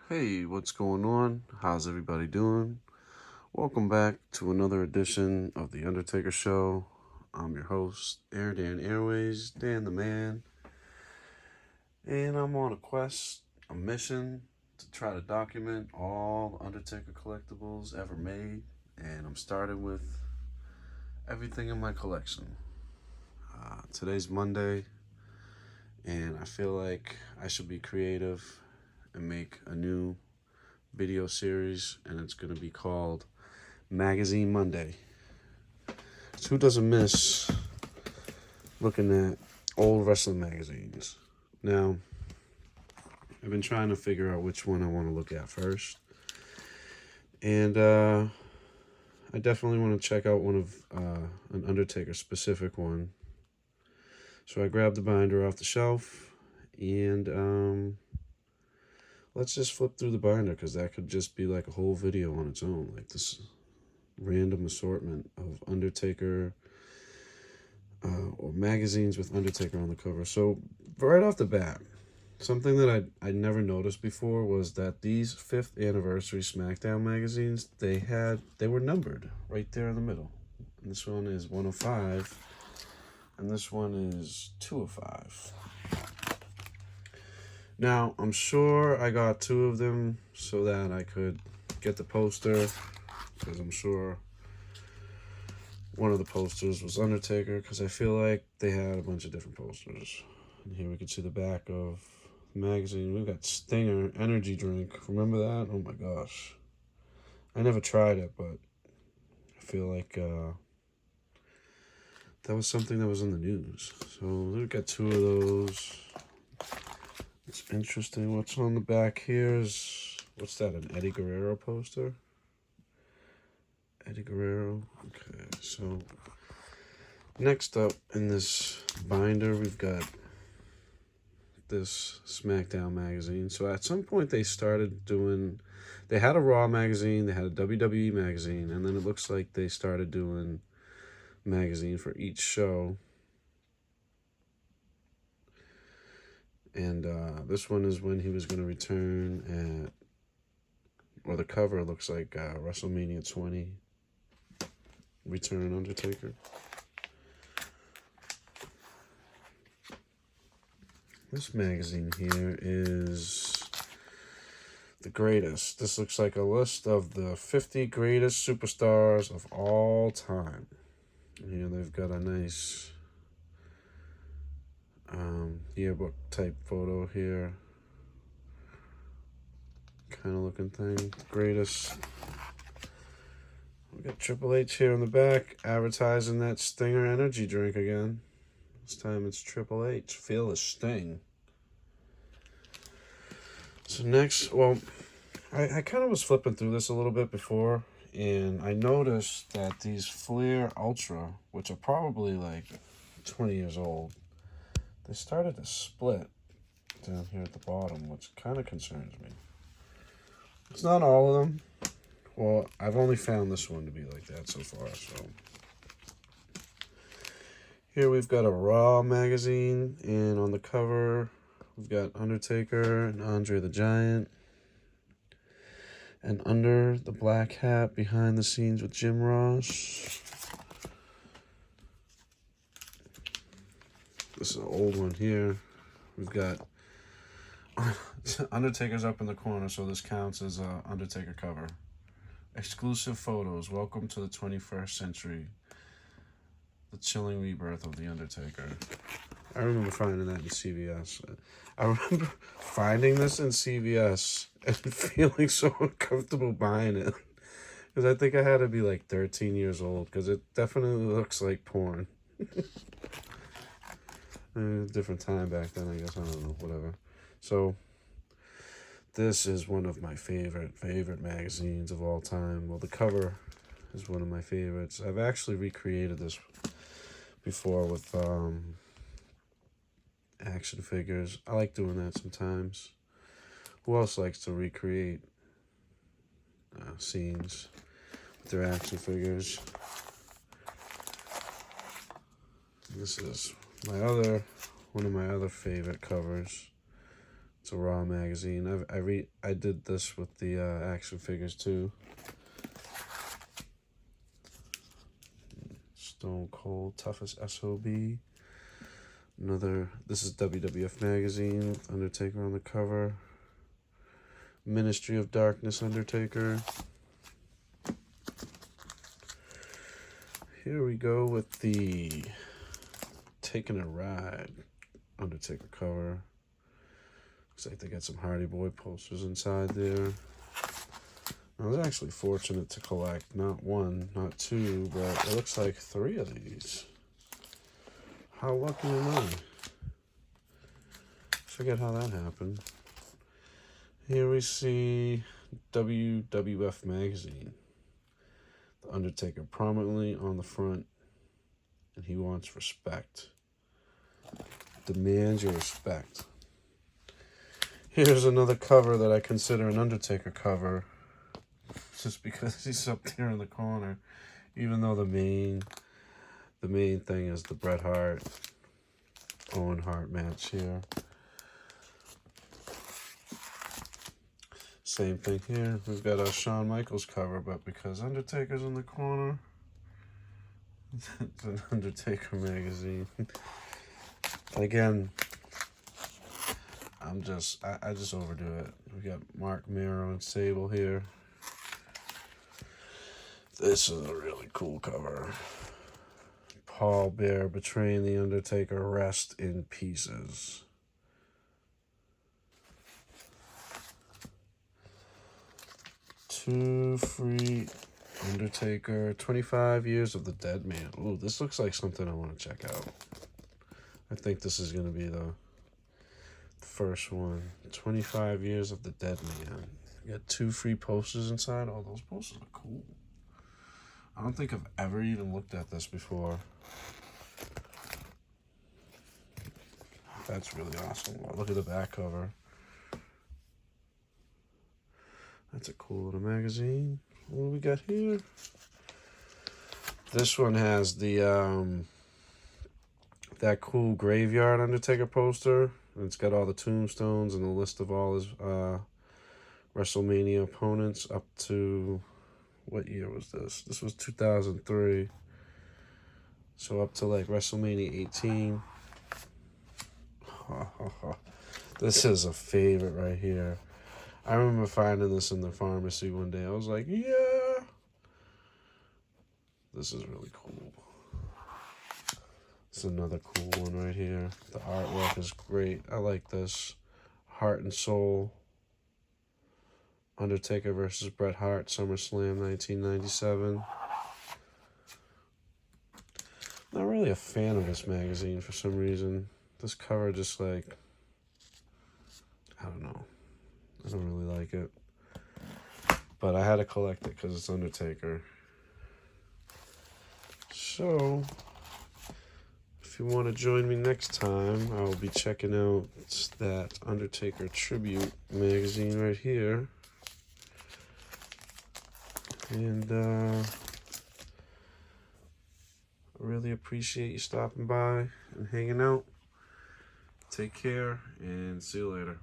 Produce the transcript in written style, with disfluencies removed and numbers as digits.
Hey, what's going on? How's everybody doing? Welcome back to another edition of The Undertaker Show. I'm your host, Air Dan Airways, Dan the Man, and I'm on a quest, a mission to try to document all Undertaker collectibles ever made, and I'm starting with everything in my collection. Today's Monday, and I feel like I should be creative and make a new video series, and it's going to be called Magazine Monday. So who doesn't miss looking at old wrestling magazines? Now, I've been trying to figure out which one I want to look at first. And I definitely want to check out one of an Undertaker specific one. So I grabbed the binder off the shelf and let's just flip through the binder because that could just be like a whole video on its own. Like this random assortment of Undertaker or magazines with Undertaker on the cover. So right off the bat, something that I never noticed before was that these 5th anniversary SmackDown magazines, they were numbered right there in the middle. And this one is 105 and this one is 205. Now, I'm sure I got 2 of them so that I could get the poster, because I'm sure one of the posters was Undertaker, because I feel like they had a bunch of different posters. And here we can see the back of the magazine. We've got Stinger energy drink. Remember that? Oh my gosh. I never tried it, but I feel like that was something that was in the news. So we've got 2 of those. It's interesting. What's on the back here is, what's that, an Eddie Guerrero poster? Eddie Guerrero. Okay, so next up in this binder, we've got this SmackDown magazine. So at some point they started doing, they had a Raw magazine, they had a WWE magazine, and then it looks like they started doing magazine for each show. And this one is when he was going to return at, or the cover looks like WrestleMania 20, Return Undertaker. This magazine here is the greatest. This looks like a list of the 50 greatest superstars of all time. And here they've got a nice yearbook type photo here. Kind of looking thing. The greatest. We got Triple H here in the back advertising that Stinger energy drink again. This time it's Triple H. Feel the sting. So next, well, I kind of was flipping through this a little bit before, and I noticed that these Fleer Ultra, which are probably like 20 years old, they started to split down here at the bottom, which kind of concerns me. It's not all of them. Well, I've only found this one to be like that so far, so. Here we've got a Raw magazine, and on the cover, we've got Undertaker and Andre the Giant. And under the black hat, behind the scenes with Jim Ross. This is an old one here. We've got Undertaker's up in the corner, so this counts as a Undertaker cover. Exclusive photos. Welcome to the 21st century. The chilling rebirth of the Undertaker. I remember finding that in CVS. I remember finding this in CVS and feeling so uncomfortable buying it. Because I think I had to be like 13 years old, because it definitely looks like porn. Different time back then, I guess. I don't know, whatever. So, this is one of my favorite magazines of all time. Well, the cover is one of my favorites. I've actually recreated this before with action figures. I like doing that sometimes. Who else likes to recreate scenes with their action figures? This is one of my other favorite covers. It's a Raw magazine. I did this with the action figures too. Stone Cold, toughest SOB. This is WWF Magazine, Undertaker on the cover. Ministry of Darkness Undertaker. Here we go with the Taking a Ride Undertaker cover. Looks like they got some Hardy Boy posters inside there. I was actually fortunate to collect not one, not two, but it looks like 3 of these. How lucky am I? Forget how that happened. Here we see WWF Magazine. The Undertaker prominently on the front, and he wants respect. Demands your respect. Here's another cover that I consider an Undertaker cover, just because he's up there in the corner, even though the main thing is the Bret Hart, Owen Hart match here. Same thing here. We've got a Shawn Michaels cover, but because Undertaker's in the corner, it's an Undertaker magazine. Again, I just overdo it. We got Mark Mero and Sable here. This is a really cool cover. Paul Bearer betraying the Undertaker, rest in pieces. Two free Undertaker, 25 Years of the Dead Man. Ooh, this looks like something I want to check out. I think this is going to be the first one. 25 Years of the Dead Man. You got 2 free posters inside. Oh, those posters are cool. I don't think I've ever even looked at this before. That's really awesome. Oh, look at the back cover. That's a cool little magazine. What do we got here? This one has the that cool graveyard Undertaker poster. And it's got all the tombstones and the list of all his WrestleMania opponents up to, what year was this? This was 2003. So up to like WrestleMania 18. This is a favorite right here. I remember finding this in the pharmacy one day. I was like, yeah. This is really cool. It's another cool one right here. The artwork is great. I like this. Heart and Soul. Undertaker versus Bret Hart, SummerSlam 1997. Not really a fan of this magazine for some reason. This cover just like, I don't know. I don't really like it. But I had to collect it because it's Undertaker. So, if you want to join me next time, I will be checking out that Undertaker Tribute magazine right here. And I really appreciate you stopping by and hanging out. Take care and see you later.